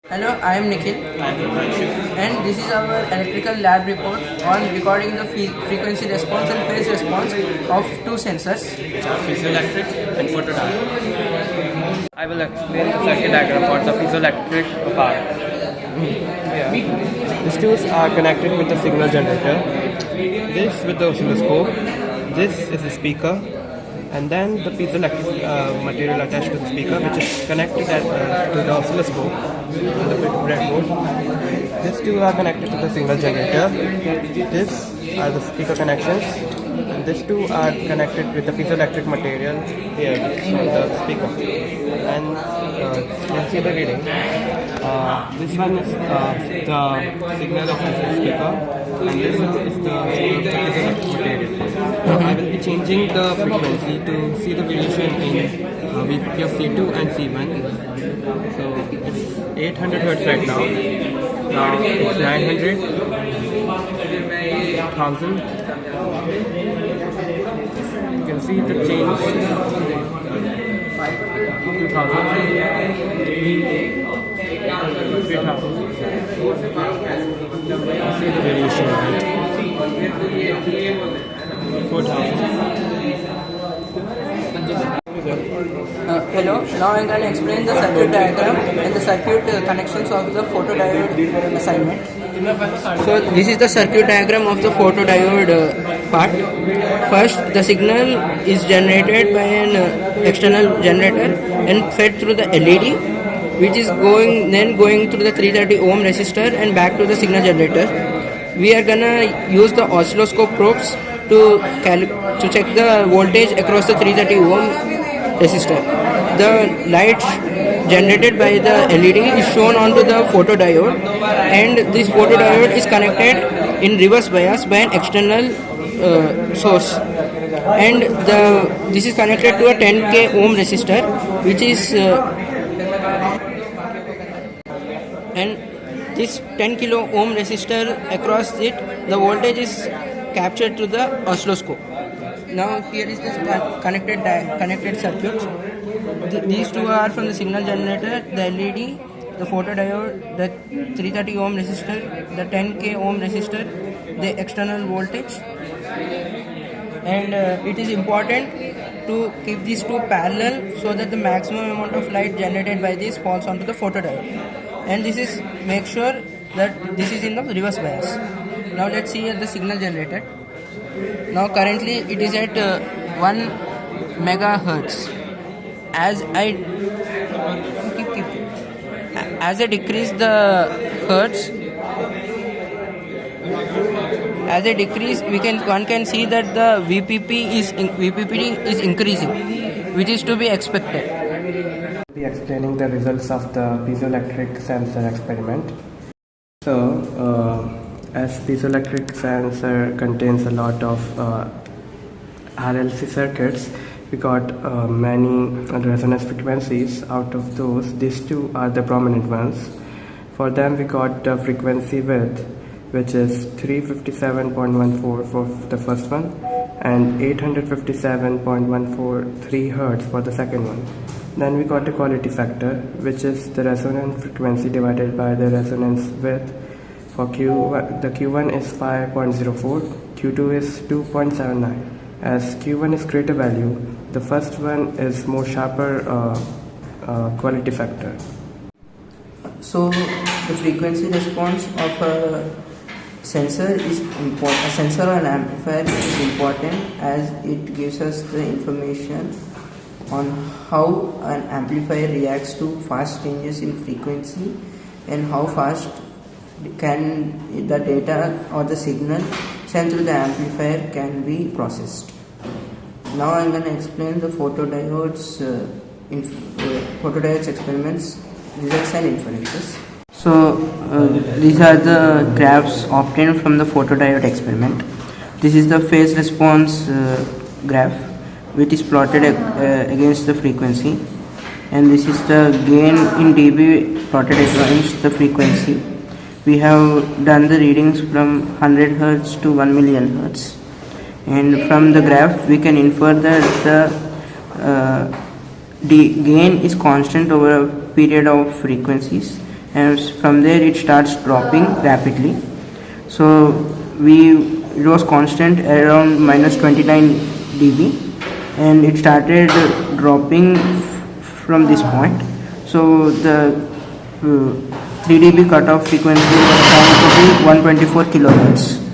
Hello, I am Nikhil. I am Prabhanshu. And this is our electrical lab report on recording the frequency response and phase response of two sensors. Piezoelectric and photodiode. I will explain the circuit diagram for the piezoelectric part. These two are connected with the signal generator. This with the oscilloscope. This is the speaker. And then the piezoelectric material attached to the speaker, which is connected to the oscilloscope on the breadboard. These two are connected to the signal generator. These are the speaker connections. And these two are connected with the piezoelectric material here on the speaker. And let's see the reading. This one is the signal of the speaker, and this one is the piezoelectric material. I will be changing the frequency to see the variation in VPP of C2 and C1. So it's 800 Hz right now. Now it's 900, 1000. You can see the change. 2000, 3000. See the variation. 4000. Hello, now I am going to explain the circuit diagram and the circuit connections of the photodiode assignment. So this is the circuit diagram of the photodiode part. First, the signal is generated by an external generator and fed through the LED, which is going through the 330 ohm resistor and back to the signal generator. We are gonna use the oscilloscope probes to check the voltage across the 330 ohm resistor. The light generated by the LED is shown onto the photodiode, and this photodiode is connected in reverse bias by an external source. And this is connected to a 10k ohm resistor, which is and this 10 kilo ohm resistor, across it the voltage is captured to the oscilloscope. Now here is this connected circuit. These two are from the signal generator, the LED, the photodiode, the 330 ohm resistor, the 10k ohm resistor, the external voltage. And it is important to keep these two parallel so that the maximum amount of light generated by this falls onto the photodiode. And this is make sure that this is in the reverse bias. Now let's see at the signal generator. Now currently it is at 1 megahertz. As I decrease the hertz, one can see that the VPP is increasing, which is to be expected. Be explaining the results of the piezoelectric sensor experiment. So, as piezoelectric sensor contains a lot of RLC circuits, we got many resonance frequencies. Out of those, these two are the prominent ones. For them, we got the frequency width, which is 357.14 for the first one and 857.143 Hz for the second one. Then we got the quality factor, which is the resonance frequency divided by the resonance width. For Q1, the Q1 is 5.04, Q2 is 2.79. As Q1 is greater value, the first one is more sharper quality factor. So the frequency response of a sensor is important. A sensor or an amplifier is important as it gives us the information on how an amplifier reacts to fast changes in frequency and how fast can the data or the signal sent through the amplifier can be processed. Now I am going to explain the photodiodes experiments, results and inferences. So these are the graphs obtained from the photodiode experiment. This is the phase response graph, which is plotted against the frequency, and this is the gain in dB plotted against the frequency. We have done the readings from 100 Hz to 1 million Hz, and from the graph we can infer that the gain is constant over a period of frequencies, and from there it starts dropping rapidly. So it was constant around minus 29 dB, and it started dropping from this point. So the 3 dB cutoff frequency was found to be 124 kilohertz.